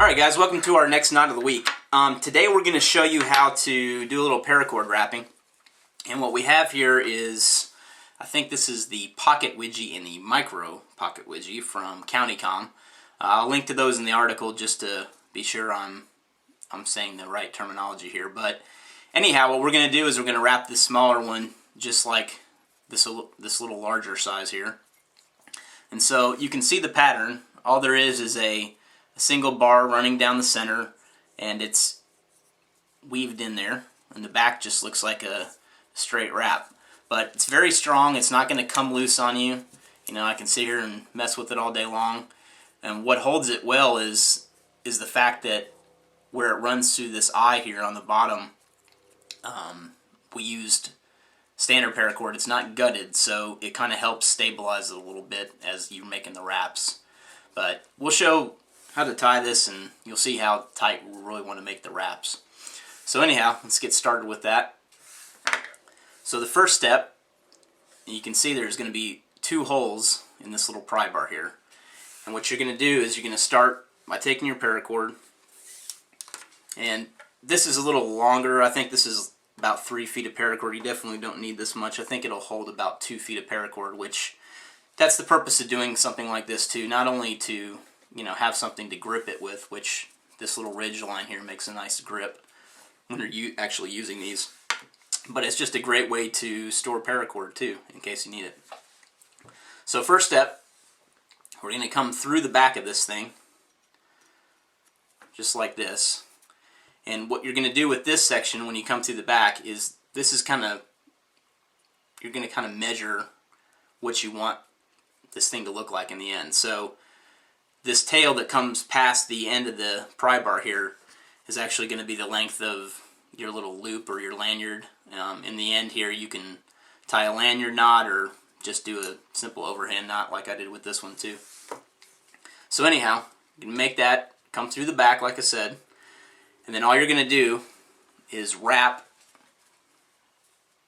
Alright guys, welcome to our next knot of the week. Today we're going to show you how to do a little paracord wrapping. And what we have here is, I think this is the pocket widgie and the micro pocket widgie from CountyCom. I'll link to those in the article just to be sure I'm saying the right terminology here. But anyhow, what we're going to do is we're going to wrap this smaller one just like this little larger size here. And so you can see the pattern. All there is a single bar running down the center, and it's weaved in there, and the back just looks like a straight wrap. But it's very strong. It's not going to come loose on you. You know, I can sit here and mess with it all day long. And what holds it well is the fact that where it runs through this eye here on the bottom, we used standard paracord. It's not gutted, so it kind of helps stabilize it a little bit as you're making the wraps. But we'll show how to tie this, and you'll see how tight we really want to make the wraps. So anyhow, let's get started with that. So the first step, you can see there's going to be 2 holes in this little pry bar here. And what you're going to do is you're going to start by taking your paracord, and this is a little longer. I think this is about 3 feet of paracord. You definitely don't need this much. I think it'll hold about 2 feet of paracord, which that's the purpose of doing something like this too. Not only to, you know, have something to grip it with, which this little ridge line here makes a nice grip when you're actually using these, but it's just a great way to store paracord too, in case you need it. So first step, we're going to come through the back of this thing, just like this. And what you're going to do with this section when you come through the back is this is kind of, you're going to kind of measure what you want this thing to look like in the end. So this tail that comes past the end of the pry bar here is actually going to be the length of your little loop or your lanyard. In the end here, you can tie a lanyard knot or just do a simple overhand knot like I did with this one too. So anyhow, you can make that come through the back like I said, and then all you're going to do is wrap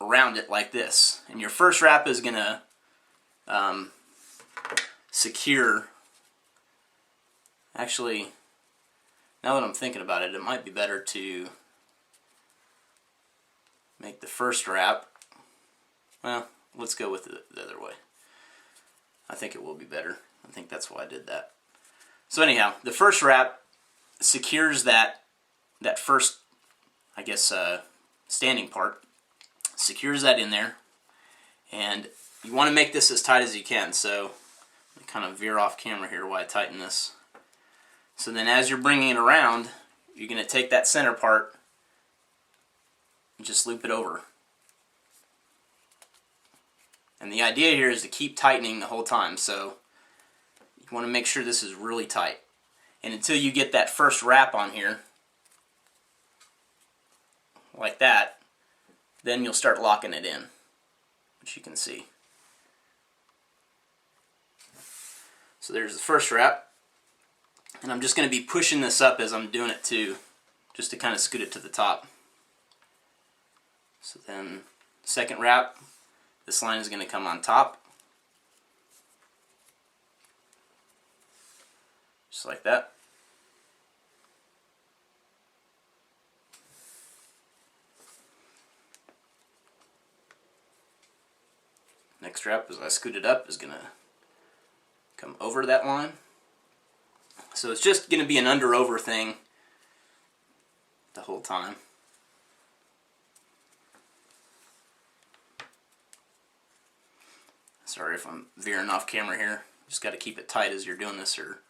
around it like this. And your first wrap is going to secure. Actually, now that I'm thinking about it, it might be better to make the first wrap. Well, let's go with it the other way. I think it will be better. I think that's why I did that. So anyhow, the first wrap secures that first, I guess, standing part. Secures that in there, and you want to make this as tight as you can. So let me kind of veer off camera here while I tighten this. So then as you're bringing it around, you're going to take that center part and just loop it over. And the idea here is to keep tightening the whole time. So you want to make sure this is really tight. And until you get that first wrap on here, like that, then you'll start locking it in, which you can see. So there's the first wrap. And I'm just going to be pushing this up as I'm doing it too, just to kind of scoot it to the top. So then, second wrap, this line is going to come on top. Just like that. Next wrap, as I scoot it up, is going to come over that line. So it's just going to be an under-over thing the whole time. Sorry if I'm veering off camera here. Just got to keep it tight as you're doing this, or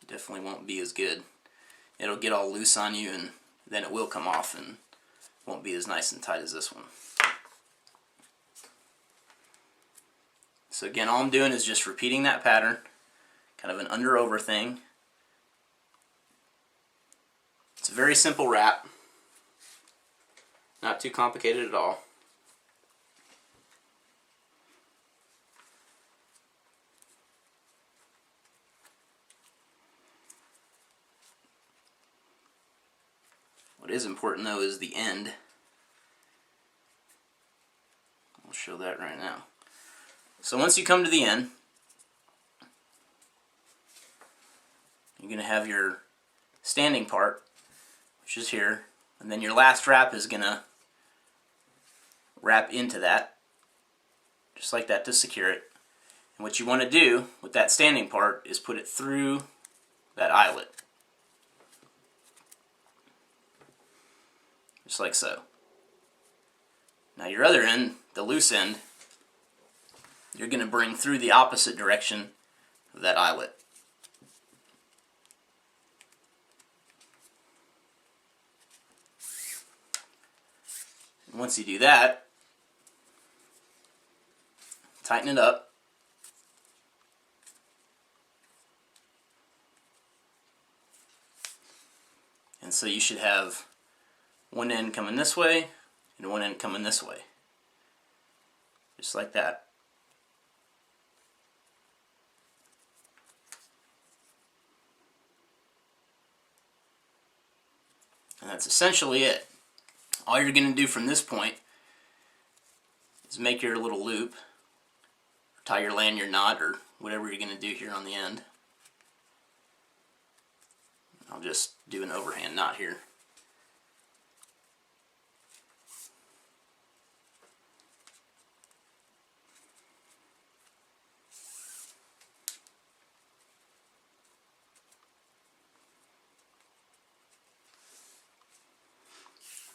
it definitely won't be as good. It'll get all loose on you, and then it will come off and won't be as nice and tight as this one. So again, all I'm doing is just repeating that pattern. Kind of an under-over thing. It's a very simple wrap. Not too complicated at all. What is important though is the end. I'll show that right now. So once you come to the end, you're going to have your standing part, which is here, and then your last wrap is going to wrap into that, just like that, to secure it. And what you want to do with that standing part is put it through that eyelet, just like so. Now your other end, the loose end, you're going to bring through the opposite direction of that eyelet. And once you do that, tighten it up. And so you should have one end coming this way and one end coming this way. Just like that. And that's essentially it. All you're going to do from this point is make your little loop, tie your lanyard knot, or whatever you're going to do here on the end. I'll just do an overhand knot here.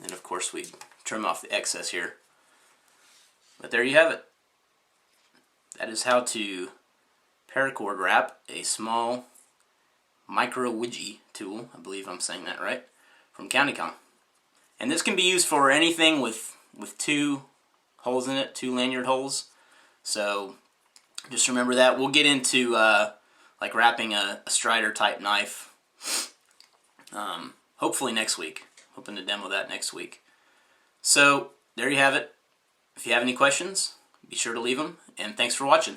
And of course we trim off the excess here. But there you have it. That is how to paracord wrap a small micro widgie tool, I believe I'm saying that right, from CountyCom. And this can be used for anything with 2 holes in it, 2 lanyard holes. So just remember that. We'll get into like wrapping a Strider type knife hopefully next week. Hoping to demo that next week. So there you have it. If you have any questions, be sure to leave them, and thanks for watching.